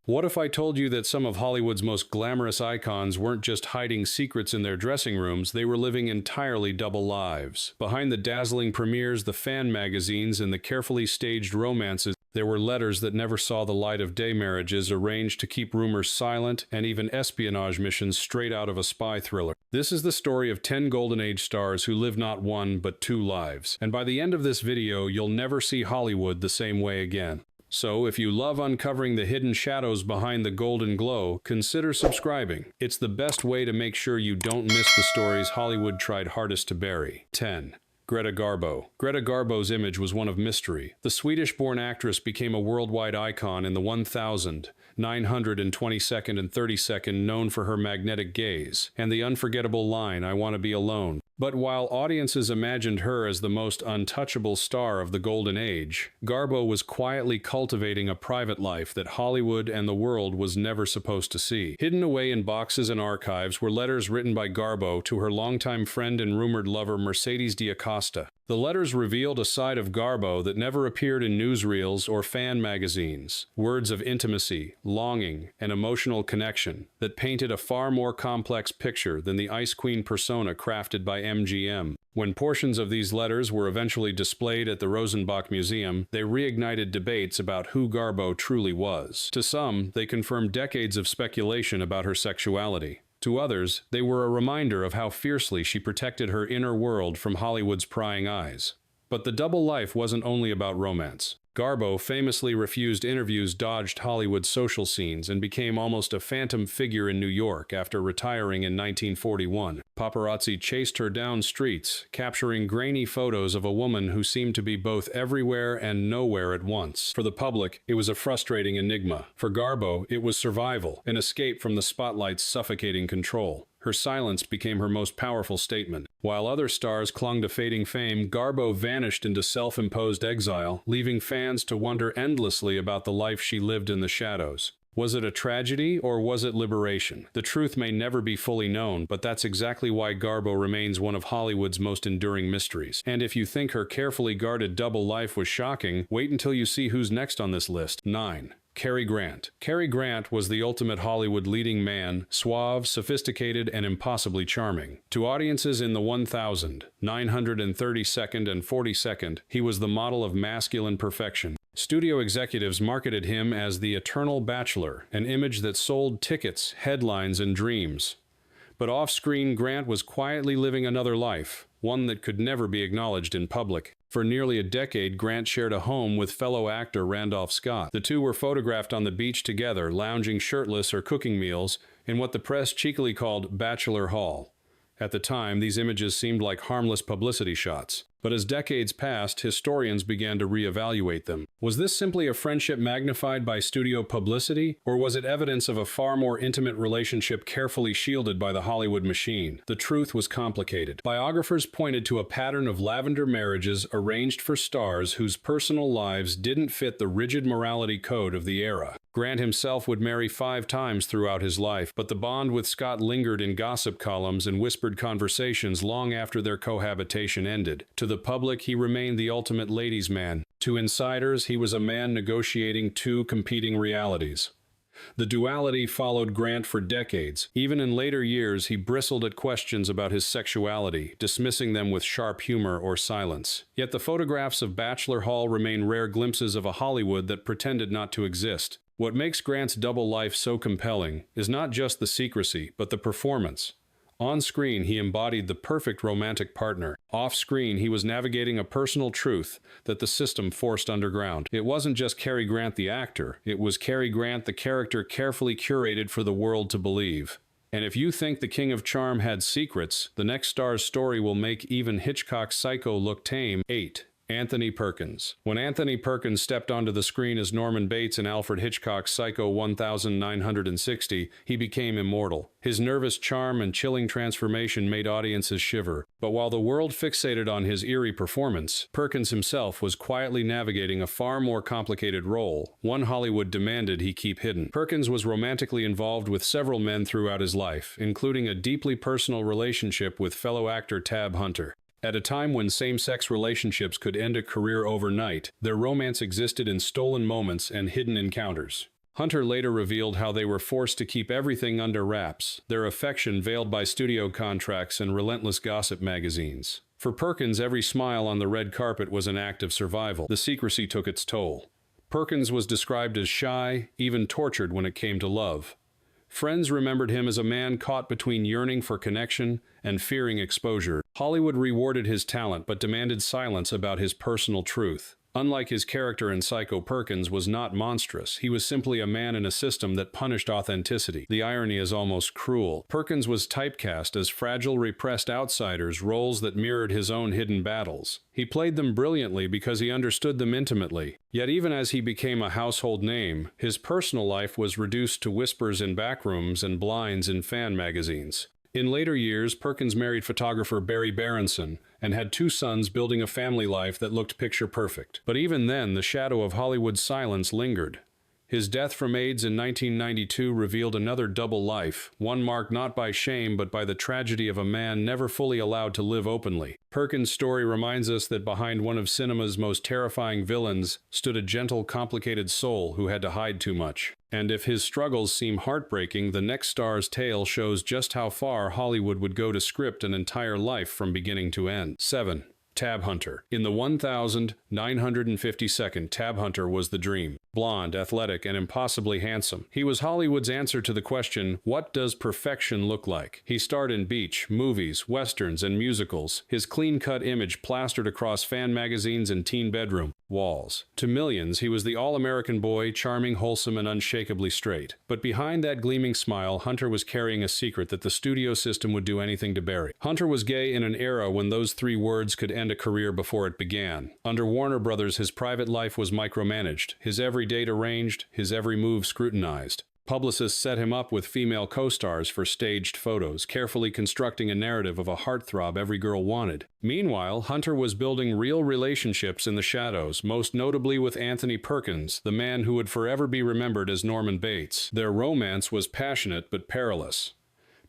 What if I told you that some of Hollywood's most glamorous icons weren't just hiding secrets in their dressing rooms, they were living entirely double lives? Behind the dazzling premieres, the fan magazines, and the carefully staged romances, there were letters that never saw the light of day, marriages arranged to keep rumors silent, and even espionage missions straight out of a spy thriller. This is the story of 10 Golden Age stars who lived not one, but two lives. And by the end of this video, you'll never see Hollywood the same way again. So, if you love uncovering the hidden shadows behind the golden glow, consider subscribing. It's the best way to make sure you don't miss the stories Hollywood tried hardest to bury. 10. Greta Garbo. Greta Garbo's image was one of mystery. The Swedish-born actress became a worldwide icon in the 1922nd and 32nd, known for her magnetic gaze and the unforgettable line, "I want to be alone." But while audiences imagined her as the most untouchable star of the Golden Age, Garbo was quietly cultivating a private life that Hollywood and the world was never supposed to see. Hidden away in boxes and archives were letters written by Garbo to her longtime friend and rumored lover Mercedes D'Acosta. The letters revealed a side of Garbo that never appeared in newsreels or fan magazines. Words of intimacy, longing, and emotional connection that painted a far more complex picture than the Ice Queen persona crafted by MGM. When portions of these letters were eventually displayed at the Rosenbach Museum, they reignited debates about who Garbo truly was. To some, they confirmed decades of speculation about her sexuality. To others, they were a reminder of how fiercely she protected her inner world from Hollywood's prying eyes. But the double life wasn't only about romance. Garbo famously refused interviews, dodged Hollywood's social scenes, and became almost a phantom figure in New York after retiring in 1941. Paparazzi chased her down streets, capturing grainy photos of a woman who seemed to be both everywhere and nowhere at once. For the public, it was a frustrating enigma. For Garbo, it was survival, an escape from the spotlight's suffocating control. Her silence became her most powerful statement. While other stars clung to fading fame, Garbo vanished into self-imposed exile, leaving fans to wonder endlessly about the life she lived in the shadows. Was it a tragedy, or was it liberation? The truth may never be fully known, but that's exactly why Garbo remains one of Hollywood's most enduring mysteries. And if you think her carefully guarded double life was shocking, wait until you see who's next on this list. 9. Cary Grant. Cary Grant was the ultimate Hollywood leading man, suave, sophisticated, and impossibly charming. To audiences in the 1932nd and 42nd, he was the model of masculine perfection. Studio executives marketed him as the eternal bachelor, an image that sold tickets, headlines, and dreams. But off-screen, Grant was quietly living another life, one that could never be acknowledged in public. For nearly a decade, Grant shared a home with fellow actor Randolph Scott. The two were photographed on the beach together, lounging shirtless or cooking meals in what the press cheekily called Bachelor Hall. At the time, these images seemed like harmless publicity shots. But as decades passed, historians began to reevaluate them. Was this simply a friendship magnified by studio publicity, or was it evidence of a far more intimate relationship carefully shielded by the Hollywood machine? The truth was complicated. Biographers pointed to a pattern of lavender marriages arranged for stars whose personal lives didn't fit the rigid morality code of the era. Grant himself would marry 5 times throughout his life, but the bond with Scott lingered in gossip columns and whispered conversations long after their cohabitation ended. To the public, he remained the ultimate ladies' man. To insiders, he was a man negotiating 2 competing realities. The duality followed Grant for decades. Even in later years, he bristled at questions about his sexuality, dismissing them with sharp humor or silence. Yet the photographs of Bachelor Hall remain rare glimpses of a Hollywood that pretended not to exist. What makes Grant's double life so compelling is not just the secrecy, but the performance. On screen, he embodied the perfect romantic partner. Off screen, he was navigating a personal truth that the system forced underground. It wasn't just Cary Grant the actor, it was Cary Grant the character carefully curated for the world to believe. And if you think the King of Charm had secrets, the next star's story will make even Hitchcock's Psycho look tame. 8. Anthony Perkins. When Anthony Perkins stepped onto the screen as Norman Bates in Alfred Hitchcock's Psycho 1960, he became immortal. His nervous charm and chilling transformation made audiences shiver. But while the world fixated on his eerie performance, Perkins himself was quietly navigating a far more complicated role, one Hollywood demanded he keep hidden. Perkins was romantically involved with several men throughout his life, including a deeply personal relationship with fellow actor Tab Hunter. At a time when same-sex relationships could end a career overnight, their romance existed in stolen moments and hidden encounters. Hunter later revealed how they were forced to keep everything under wraps, their affection veiled by studio contracts and relentless gossip magazines. For Perkins, every smile on the red carpet was an act of survival. The secrecy took its toll. Perkins was described as shy, even tortured when it came to love. Friends remembered him as a man caught between yearning for connection and fearing exposure. Hollywood rewarded his talent but demanded silence about his personal truth. Unlike his character in Psycho, Perkins was not monstrous. He was simply a man in a system that punished authenticity. The irony is almost cruel. Perkins was typecast as fragile, repressed outsiders, roles that mirrored his own hidden battles. He played them brilliantly because he understood them intimately. Yet even as he became a household name, his personal life was reduced to whispers in backrooms and blinds in fan magazines. In later years, Perkins married photographer Barry Berenson and had 2 sons, building a family life that looked picture-perfect. But even then, the shadow of Hollywood's silence lingered. His death from AIDS in 1992 revealed another double life, one marked not by shame but by the tragedy of a man never fully allowed to live openly. Perkins' story reminds us that behind one of cinema's most terrifying villains stood a gentle, complicated soul who had to hide too much. And if his struggles seem heartbreaking, the next star's tale shows just how far Hollywood would go to script an entire life from beginning to end. 7. Tab Hunter. In the 1952nd, Tab Hunter was the dream. Blonde, athletic, and impossibly handsome. He was Hollywood's answer to the question, what does perfection look like? He starred in beach, movies, westerns, and musicals, his clean-cut image plastered across fan magazines and teen bedroom walls. To millions, he was the all-American boy, charming, wholesome, and unshakably straight. But behind that gleaming smile, Hunter was carrying a secret that the studio system would do anything to bury. Hunter was gay in an era when those 3 words could end a career before it began. Under Warner Brothers, his private life was micromanaged, his every date arranged, his every move scrutinized. Publicists set him up with female co-stars for staged photos, carefully constructing a narrative of a heartthrob every girl wanted. Meanwhile, Hunter was building real relationships in the shadows, most notably with Anthony Perkins, the man who would forever be remembered as Norman Bates. Their romance was passionate but perilous.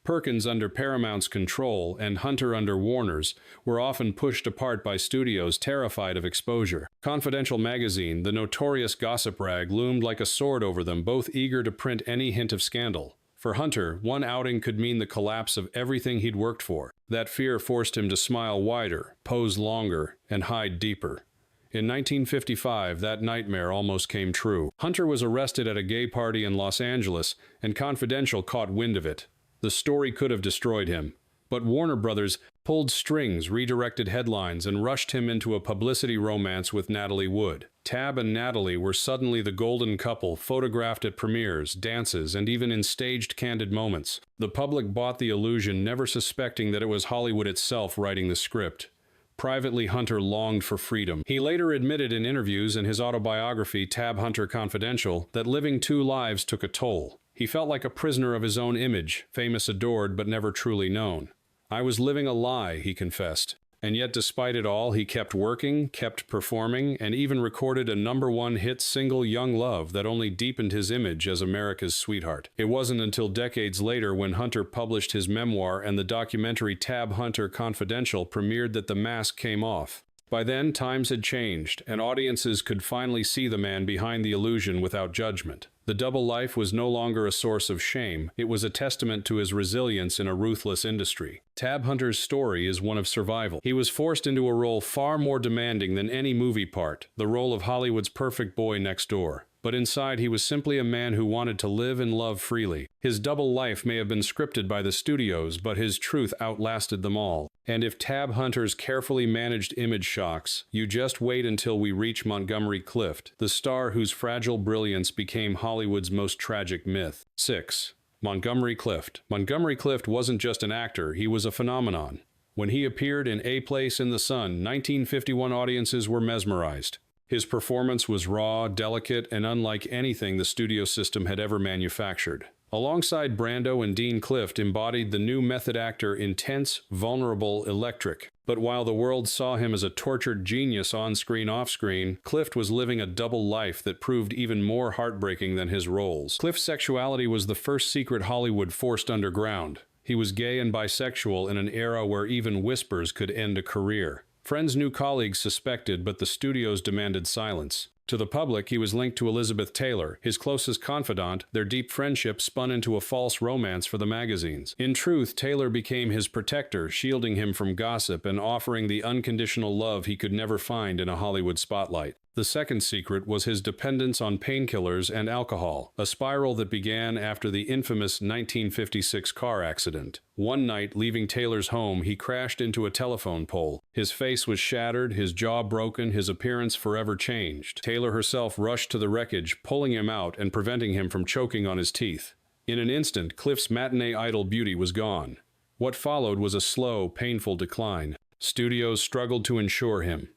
Perkins under Paramount's control and Hunter under Warner's were often pushed apart by studios terrified of exposure. Confidential magazine, the notorious gossip rag, loomed like a sword over them, both eager to print any hint of scandal. For Hunter, one outing could mean the collapse of everything he'd worked for. That fear forced him to smile wider, pose longer, and hide deeper. In 1955, that nightmare almost came true. Hunter was arrested at a gay party in Los Angeles, and Confidential caught wind of it. The story could have destroyed him, but Warner Brothers pulled strings, redirected headlines, and rushed him into a publicity romance with Natalie Wood. Tab and Natalie were suddenly the golden couple, photographed at premieres, dances, and even in staged candid moments. The public bought the illusion, never suspecting that it was Hollywood itself writing the script. Privately, Hunter longed for freedom. He later admitted in interviews in his autobiography, Tab Hunter Confidential, that living 2 lives took a toll. He felt like a prisoner of his own image, famous, adored, but never truly known. I was living a lie, he confessed. And yet, despite it all, he kept working, kept performing, and even recorded a #1 hit single, Young Love, that only deepened his image as America's sweetheart. It wasn't until decades later, when Hunter published his memoir and the documentary Tab Hunter Confidential premiered, that the mask came off. By then, times had changed, and audiences could finally see the man behind the illusion without judgment. The double life was no longer a source of shame. It was a testament to his resilience in a ruthless industry. Tab Hunter's story is one of survival. He was forced into a role far more demanding than any movie part, the role of Hollywood's perfect boy next door. But inside, he was simply a man who wanted to live and love freely. His double life may have been scripted by the studios, but his truth outlasted them all. And if Tab Hunter's carefully managed image shocks, you just wait until we reach Montgomery Clift, the star whose fragile brilliance became Hollywood's most tragic myth. 6. Montgomery Clift. Montgomery Clift wasn't just an actor, he was a phenomenon. When he appeared in A Place in the Sun, 1951 audiences were mesmerized. His performance was raw, delicate, and unlike anything the studio system had ever manufactured. Alongside Brando and Dean, Clift embodied the new method actor, intense, vulnerable, electric. But while the world saw him as a tortured genius on-screen, off-screen, Clift was living a double life that proved even more heartbreaking than his roles. Clift's sexuality was the first secret Hollywood forced underground. He was gay and bisexual in an era where even whispers could end a career. Friends knew, colleagues suspected, but the studios demanded silence. To the public, he was linked to Elizabeth Taylor, his closest confidant. Their deep friendship spun into a false romance for the magazines. In truth, Taylor became his protector, shielding him from gossip and offering the unconditional love he could never find in a Hollywood spotlight. The second secret was his dependence on painkillers and alcohol, a spiral that began after the infamous 1956 car accident. One night, leaving Taylor's home, he crashed into a telephone pole. His face was shattered, his jaw broken, his appearance forever changed. Taylor herself rushed to the wreckage, pulling him out and preventing him from choking on his teeth. In an instant, Clift's matinee idol beauty was gone. What followed was a slow, painful decline. Studios struggled to insure him.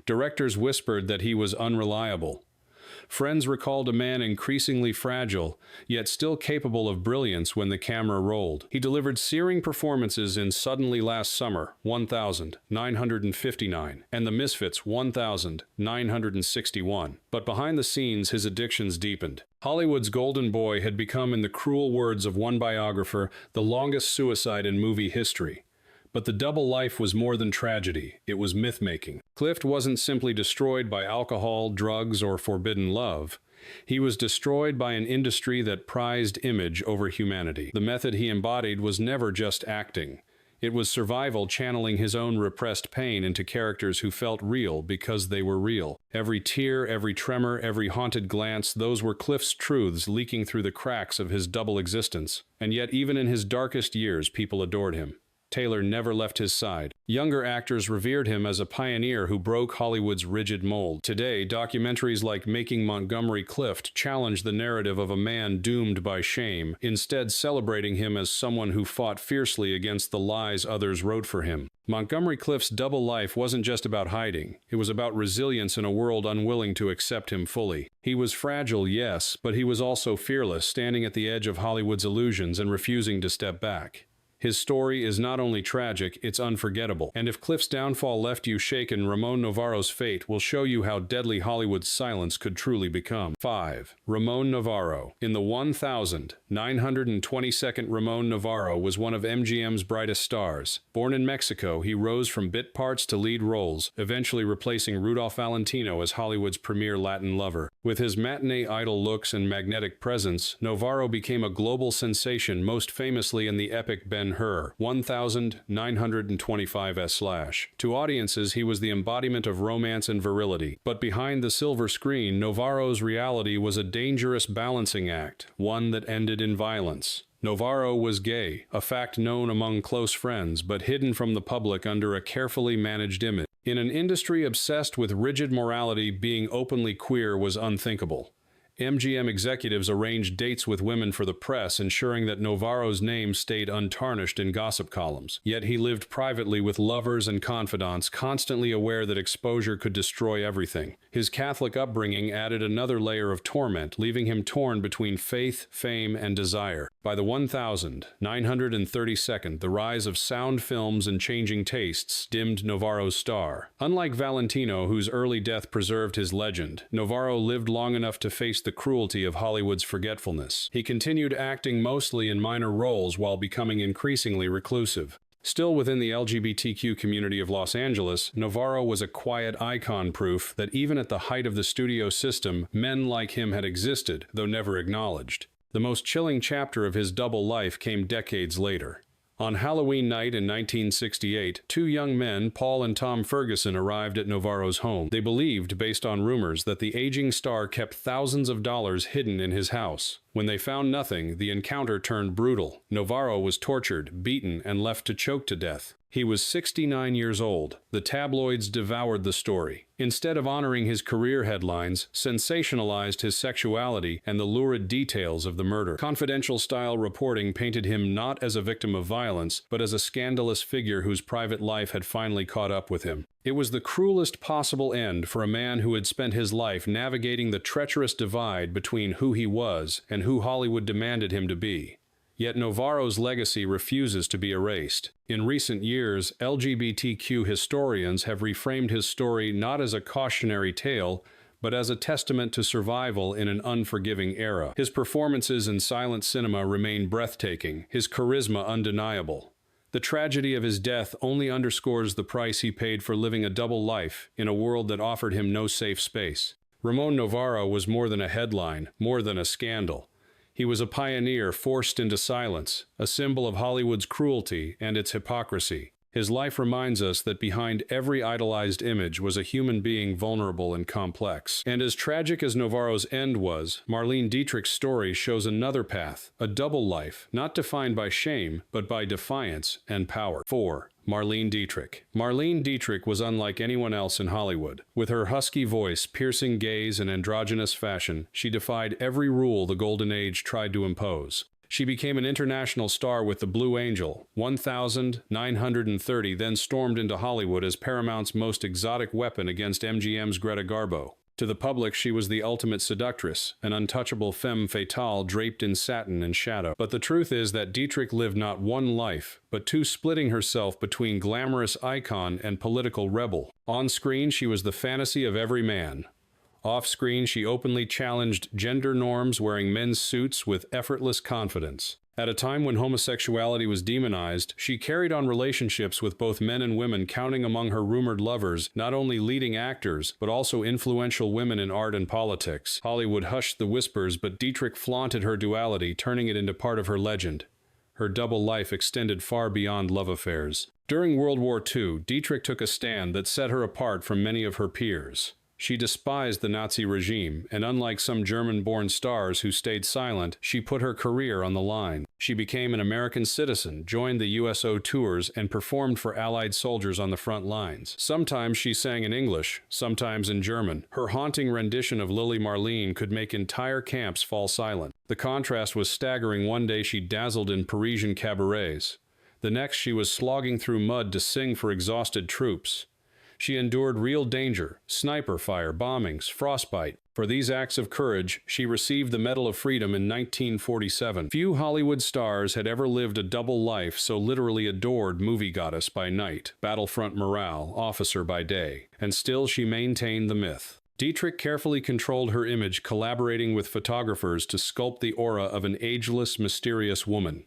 Directors whispered that he was unreliable. Friends recalled a man increasingly fragile, yet still capable of brilliance when the camera rolled. He delivered searing performances in Suddenly Last Summer, 1959, and The Misfits, 1961. But behind the scenes, his addictions deepened. Hollywood's golden boy had become, in the cruel words of one biographer, the longest suicide in movie history. But the double life was more than tragedy, it was myth-making. Clift wasn't simply destroyed by alcohol, drugs, or forbidden love. He was destroyed by an industry that prized image over humanity. The method he embodied was never just acting. It was survival channeling his own repressed pain into characters who felt real because they were real. Every tear, every tremor, every haunted glance, those were Clift's truths leaking through the cracks of his double existence. And yet, even in his darkest years, people adored him. Taylor never left his side. Younger actors revered him as a pioneer who broke Hollywood's rigid mold. Today, documentaries like Making Montgomery Clift challenge the narrative of a man doomed by shame, instead celebrating him as someone who fought fiercely against the lies others wrote for him. Montgomery Clift's double life wasn't just about hiding. It was about resilience in a world unwilling to accept him fully. He was fragile, yes, but he was also fearless, standing at the edge of Hollywood's illusions and refusing to step back. His story is not only tragic, it's unforgettable. And if Clift's downfall left you shaken, Ramon Novarro's fate will show you how deadly Hollywood's silence could truly become. 5. Ramon Novarro. In the 1922nd, Ramon Novarro was one of MGM's brightest stars. Born in Mexico, he rose from bit parts to lead roles, eventually replacing Rudolph Valentino as Hollywood's premier Latin lover. With his matinee idol looks and magnetic presence, Novarro became a global sensation, most famously in the epic Ben-Hur, 1925s/. To audiences, he was the embodiment of romance and virility. But behind the silver screen, Novarro's reality was a dangerous balancing act, one that ended in violence. Novarro was gay, a fact known among close friends, but hidden from the public under a carefully managed image. In an industry obsessed with rigid morality, being openly queer was unthinkable. MGM executives arranged dates with women for the press, ensuring that Novarro's name stayed untarnished in gossip columns. Yet he lived privately with lovers and confidants, constantly aware that exposure could destroy everything. His Catholic upbringing added another layer of torment, leaving him torn between faith, fame, and desire. By the 1932nd, the rise of sound films and changing tastes dimmed Novarro's star. Unlike Valentino, whose early death preserved his legend, Novarro lived long enough to face the cruelty of Hollywood's forgetfulness. He continued acting mostly in minor roles while becoming increasingly reclusive. Still within the LGBTQ community of Los Angeles, Novarro was a quiet icon, proof that even at the height of the studio system, men like him had existed, though never acknowledged. The most chilling chapter of his double life came decades later. On Halloween night in 1968, two young men, Paul and Tom Ferguson, arrived at Novarro's home. They believed, based on rumors, that the aging star kept thousands of dollars hidden in his house. When they found nothing, the encounter turned brutal. Novarro was tortured, beaten, and left to choke to death. He was 69 years old. The tabloids devoured the story. Instead of honoring his career headlines, sensationalized his sexuality and the lurid details of the murder. Confidential-style reporting painted him not as a victim of violence, but as a scandalous figure whose private life had finally caught up with him. It was the cruelest possible end for a man who had spent his life navigating the treacherous divide between who he was and who Hollywood demanded him to be. Yet Novarro's legacy refuses to be erased. In recent years, LGBTQ historians have reframed his story not as a cautionary tale, but as a testament to survival in an unforgiving era. His performances in silent cinema remain breathtaking, his charisma undeniable. The tragedy of his death only underscores the price he paid for living a double life in a world that offered him no safe space. Ramon Novarro was more than a headline, more than a scandal. He was a pioneer forced into silence, a symbol of Hollywood's cruelty and its hypocrisy. His life reminds us that behind every idolized image was a human being vulnerable and complex. And as tragic as Novarro's end was, Marlene Dietrich's story shows another path, a double life, not defined by shame, but by defiance and power. 4. Marlene Dietrich. Marlene Dietrich was unlike anyone else in Hollywood. With her husky voice, piercing gaze, and androgynous fashion, she defied every rule the Golden Age tried to impose. She became an international star with The Blue Angel, 1930, then stormed into Hollywood as Paramount's most exotic weapon against MGM's Greta Garbo. To the public, she was the ultimate seductress, an untouchable femme fatale draped in satin and shadow. But the truth is that Dietrich lived not one life, but two, splitting herself between glamorous icon and political rebel. On screen, she was the fantasy of every man. Off-screen, she openly challenged gender norms, wearing men's suits with effortless confidence. At a time when homosexuality was demonized, she carried on relationships with both men and women, counting among her rumored lovers not only leading actors, but also influential women in art and politics. Hollywood hushed the whispers, but Dietrich flaunted her duality, turning it into part of her legend. Her double life extended far beyond love affairs. During World War II, Dietrich took a stand that set her apart from many of her peers. She despised the Nazi regime, and unlike some German-born stars who stayed silent, she put her career on the line. She became an American citizen, joined the USO tours, and performed for Allied soldiers on the front lines. Sometimes she sang in English, sometimes in German. Her haunting rendition of Lily Marlene could make entire camps fall silent. The contrast was staggering. One day she dazzled in Parisian cabarets. The next she was slogging through mud to sing for exhausted troops. She endured real danger, sniper fire, bombings, frostbite. For these acts of courage, she received the Medal of Freedom in 1947. Few Hollywood stars had ever lived a double life, so literally adored movie goddess by night, battlefront morale, officer by day. And still she maintained the myth. Dietrich carefully controlled her image, collaborating with photographers to sculpt the aura of an ageless, mysterious woman.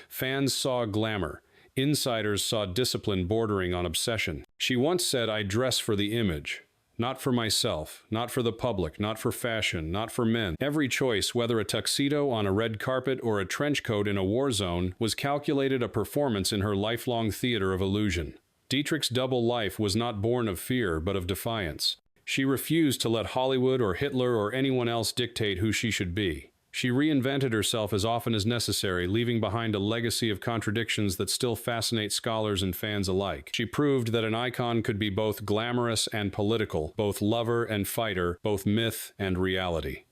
Fans saw glamour. Insiders saw discipline bordering on obsession. She once said, "I dress for the image. Not for myself, not for the public, not for fashion, not for men." Every choice, whether a tuxedo on a red carpet or a trench coat in a war zone, was calculated a performance in her lifelong theater of illusion. Dietrich's double life was not born of fear, but of defiance. She refused to let Hollywood or Hitler or anyone else dictate who she should be. She reinvented herself as often as necessary, leaving behind a legacy of contradictions that still fascinate scholars and fans alike. She proved that an icon could be both glamorous and political, both lover and fighter, both myth and reality.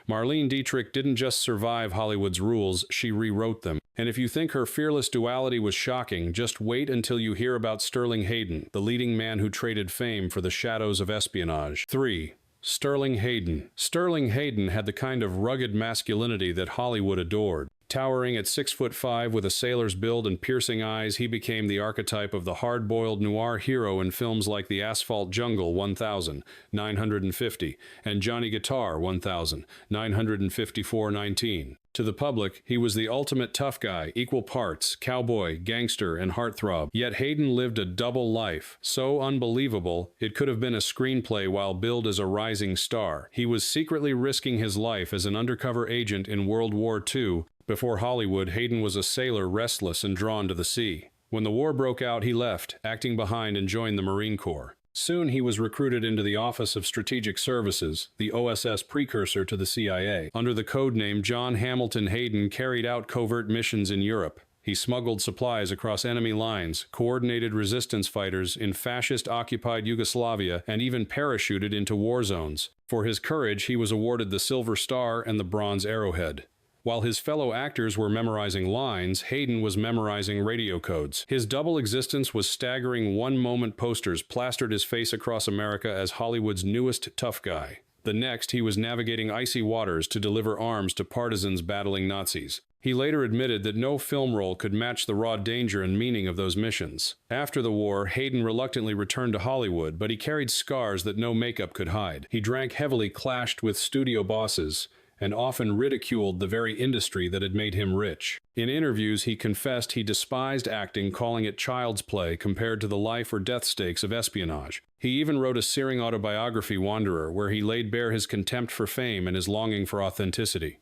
Marlene Dietrich didn't just survive Hollywood's rules, she rewrote them. And if you think her fearless duality was shocking, just wait until you hear about Sterling Hayden, the leading man who traded fame for the shadows of espionage. 3. Sterling Hayden. Sterling Hayden had the kind of rugged masculinity that Hollywood adored. Towering at 6'5" with a sailor's build and piercing eyes, he became the archetype of the hard-boiled noir hero in films like The Asphalt Jungle 1950 and Johnny Guitar 1954-19. To the public, he was the ultimate tough guy, equal parts, cowboy, gangster, and heartthrob. Yet Hayden lived a double life, so unbelievable it could have been a screenplay while billed as a rising star. He was secretly risking his life as an undercover agent in World War II. Before Hollywood, Hayden was a sailor restless and drawn to the sea. When the war broke out, he left, acting behind, and joined the Marine Corps. Soon he was recruited into the Office of Strategic Services, the OSS precursor to the CIA. Under the code name John Hamilton, Hayden carried out covert missions in Europe. He smuggled supplies across enemy lines, coordinated resistance fighters in fascist-occupied Yugoslavia, and even parachuted into war zones. For his courage, he was awarded the Silver Star and the Bronze Arrowhead. While his fellow actors were memorizing lines, Hayden was memorizing radio codes. His double existence was staggering. One-moment posters plastered his face across America as Hollywood's newest tough guy. The next, he was navigating icy waters to deliver arms to partisans battling Nazis. He later admitted that no film role could match the raw danger and meaning of those missions. After the war, Hayden reluctantly returned to Hollywood, but he carried scars that no makeup could hide. He drank heavily, clashed with studio bosses, and often ridiculed the very industry that had made him rich. In interviews, he confessed he despised acting, calling it child's play compared to the life or death stakes of espionage. He even wrote a searing autobiography, Wanderer, where he laid bare his contempt for fame and his longing for authenticity.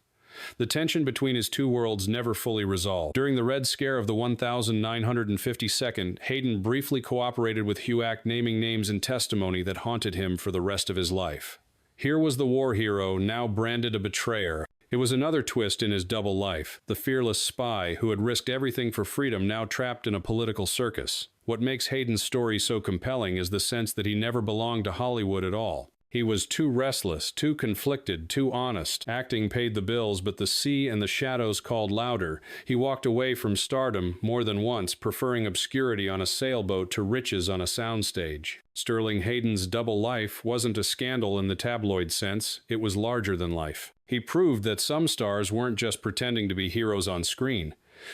The tension between his two worlds never fully resolved. During the Red Scare of the 1952nd, Hayden briefly cooperated with HUAC, naming names in testimony that haunted him for the rest of his life. Here was the war hero, now branded a betrayer. It was another twist in his double life, the fearless spy who had risked everything for freedom, now trapped in a political circus. What makes Hayden's story so compelling is the sense that he never belonged to Hollywood at all. He was too restless, too conflicted, too honest. Acting paid the bills, but the sea and the shadows called louder. He walked away from stardom more than once, preferring obscurity on a sailboat to riches on a soundstage. Sterling Hayden's double life wasn't a scandal in the tabloid sense, it was larger than life. He proved that some stars weren't just pretending to be heroes on screen.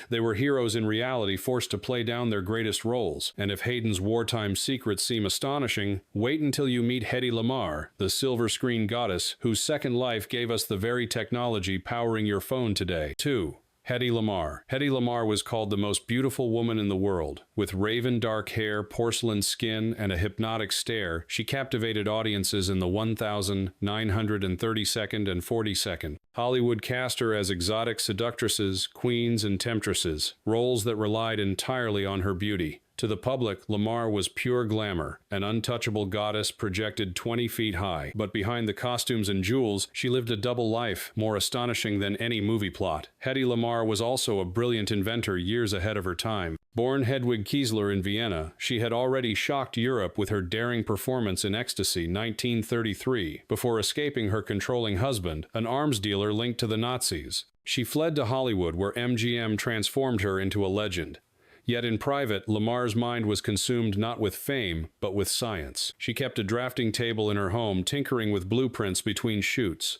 They were heroes in reality, forced to play down their greatest roles. And if Hayden's wartime secrets seem astonishing, wait until you meet Hedy Lamarr, the silver screen goddess whose second life gave us the very technology powering your phone today. 2. Hedy Lamarr. Hedy Lamarr was called the most beautiful woman in the world. With raven dark hair, porcelain skin, and a hypnotic stare, she captivated audiences in the 1932nd and 42nd. Hollywood cast her as exotic seductresses, queens, and temptresses, roles that relied entirely on her beauty. To the public, Lamarr was pure glamour, an untouchable goddess projected 20 feet high. But behind the costumes and jewels, she lived a double life, more astonishing than any movie plot. Hedy Lamarr was also a brilliant inventor years ahead of her time. Born Hedwig Kiesler in Vienna, she had already shocked Europe with her daring performance in Ecstasy, 1933, before escaping her controlling husband, an arms dealer linked to the Nazis. She fled to Hollywood, where MGM transformed her into a legend. Yet in private, Lamarr's mind was consumed not with fame, but with science. She kept a drafting table in her home, tinkering with blueprints between shoots.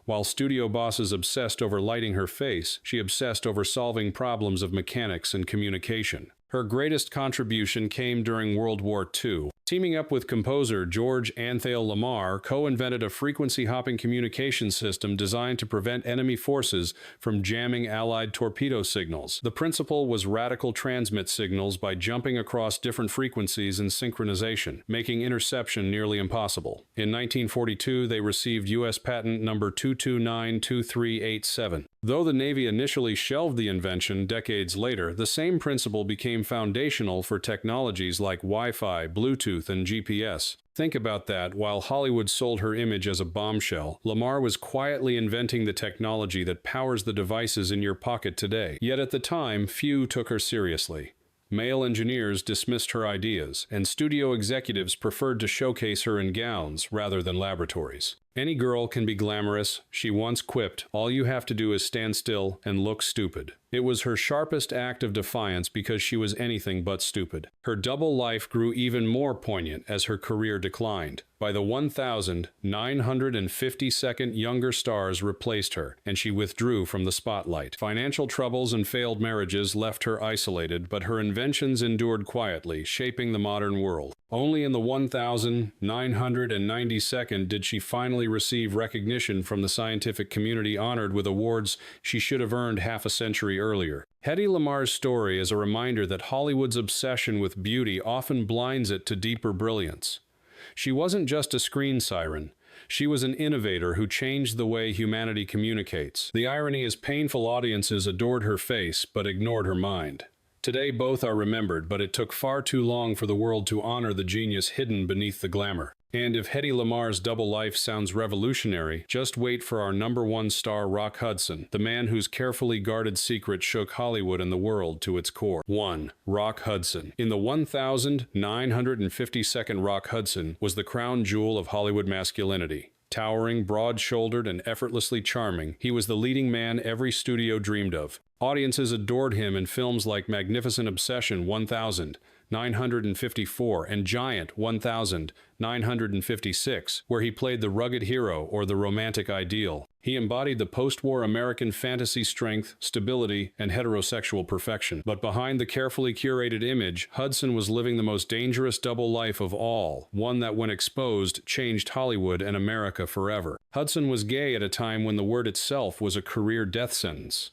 While studio bosses obsessed over lighting her face, she obsessed over solving problems of mechanics and communication. Her greatest contribution came during World War II. Teaming up with composer George Antheil Lamarr, co-invented a frequency-hopping communication system designed to prevent enemy forces from jamming Allied torpedo signals. The principle was radical transmit signals by jumping across different frequencies in synchronization, making interception nearly impossible. In 1942, they received U.S. patent number 2292387. Though the Navy initially shelved the invention decades later, the same principle became foundational for technologies like Wi-Fi, Bluetooth, and GPS. Think about that. While Hollywood sold her image as a bombshell, Lamarr was quietly inventing the technology that powers the devices in your pocket today. Yet at the time, few took her seriously. Male engineers dismissed her ideas, and studio executives preferred to showcase her in gowns rather than laboratories. Any girl can be glamorous, she once quipped. All you have to do is stand still and look stupid. It was her sharpest act of defiance because she was anything but stupid. Her double life grew even more poignant as her career declined. By the 1952nd, younger stars replaced her, and she withdrew from the spotlight. Financial troubles and failed marriages left her isolated, but her inventions endured quietly, shaping the modern world. Only in the 1992nd did she finally receive recognition from the scientific community, honored with awards she should have earned half a century earlier. Hedy Lamarr's story is a reminder that Hollywood's obsession with beauty often blinds it to deeper brilliance. She wasn't just a screen siren. She was an innovator who changed the way humanity communicates. The irony is painful. Audiences adored her face, but ignored her mind. Today both are remembered, but it took far too long for the world to honor the genius hidden beneath the glamour. And if Hedy Lamarr's double life sounds revolutionary, just wait for our #1 star, Rock Hudson, the man whose carefully guarded secret shook Hollywood and the world to its core. 1. Rock Hudson. In the 1952nd, Rock Hudson was the crown jewel of Hollywood masculinity. Towering, broad-shouldered, and effortlessly charming, he was the leading man every studio dreamed of. Audiences adored him in films like Magnificent Obsession, 1000, 954, and Giant 1956, where he played the rugged hero or the romantic ideal. He embodied the post-war American fantasy strength, stability, and heterosexual perfection. But behind the carefully curated image, Hudson was living the most dangerous double life of all, one that, when exposed, changed Hollywood and America forever. Hudson was gay at a time when the word itself was a career death sentence.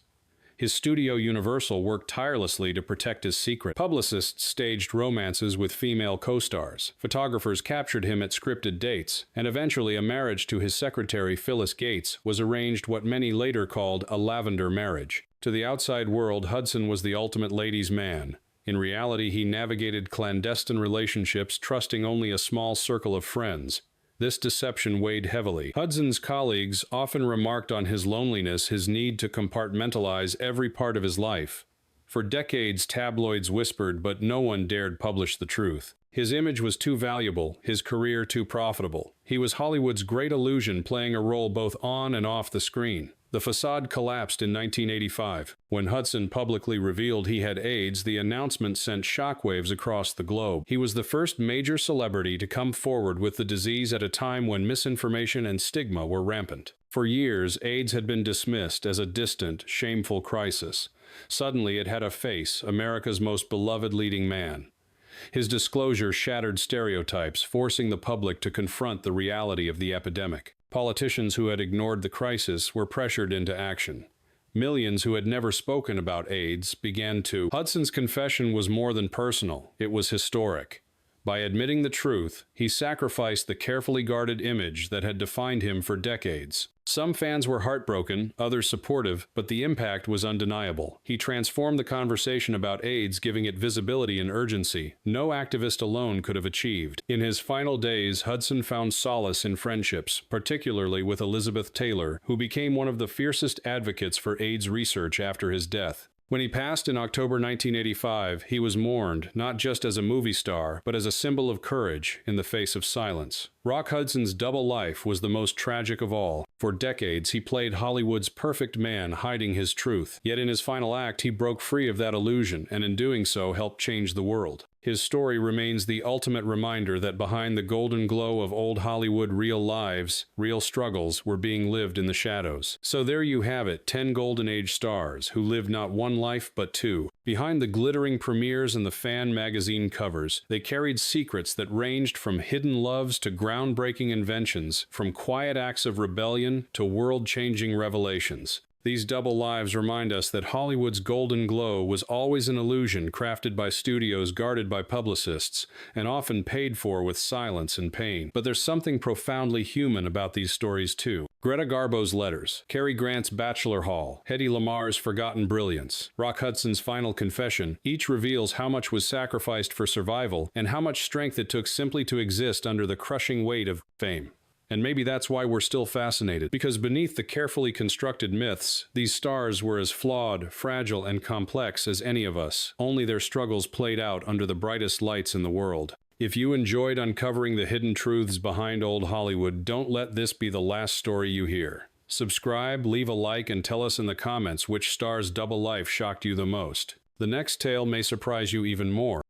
His studio Universal worked tirelessly to protect his secret. Publicists staged romances with female co-stars. Photographers captured him at scripted dates, and eventually a marriage to his secretary Phyllis Gates was arranged, what many later called a lavender marriage. To the outside world, Hudson was the ultimate ladies' man. In reality, he navigated clandestine relationships, trusting only a small circle of friends. This deception weighed heavily. Hudson's colleagues often remarked on his loneliness, his need to compartmentalize every part of his life. For decades, tabloids whispered, but no one dared publish the truth. His image was too valuable, his career too profitable. He was Hollywood's great illusion, playing a role both on and off the screen. The facade collapsed in 1985. When Hudson publicly revealed he had AIDS, the announcement sent shockwaves across the globe. He was the first major celebrity to come forward with the disease at a time when misinformation and stigma were rampant. For years, AIDS had been dismissed as a distant, shameful crisis. Suddenly, it had a face, America's most beloved leading man. His disclosure shattered stereotypes, forcing the public to confront the reality of the epidemic. Politicians who had ignored the crisis were pressured into action. Millions who had never spoken about AIDS began to. Hudson's confession was more than personal, it was historic. By admitting the truth, he sacrificed the carefully guarded image that had defined him for decades. Some fans were heartbroken, others supportive, but the impact was undeniable. He transformed the conversation about AIDS, giving it visibility and urgency no activist alone could have achieved. In his final days, Hudson found solace in friendships, particularly with Elizabeth Taylor, who became one of the fiercest advocates for AIDS research after his death. When he passed in October 1985, he was mourned not just as a movie star, but as a symbol of courage in the face of silence. Rock Hudson's double life was the most tragic of all. For decades, he played Hollywood's perfect man, hiding his truth. Yet in his final act, he broke free of that illusion, and in doing so, helped change the world. His story remains the ultimate reminder that behind the golden glow of old Hollywood, real lives, real struggles were being lived in the shadows. So there you have it, 10 Golden Age stars who lived not one life but two. Behind the glittering premieres and the fan magazine covers, they carried secrets that ranged from hidden loves to groundbreaking inventions, from quiet acts of rebellion to world-changing revelations. These double lives remind us that Hollywood's golden glow was always an illusion crafted by studios, guarded by publicists, and often paid for with silence and pain. But there's something profoundly human about these stories too. Greta Garbo's letters, Cary Grant's Bachelor Hall, Hedy Lamarr's forgotten brilliance, Rock Hudson's final confession, each reveals how much was sacrificed for survival and how much strength it took simply to exist under the crushing weight of fame. And maybe that's why we're still fascinated, because beneath the carefully constructed myths, these stars were as flawed, fragile, and complex as any of us, only their struggles played out under the brightest lights in the world. If you enjoyed uncovering the hidden truths behind old Hollywood, don't let this be the last story you hear. Subscribe, leave a like, and tell us in the comments which star's double life shocked you the most. The next tale may surprise you even more.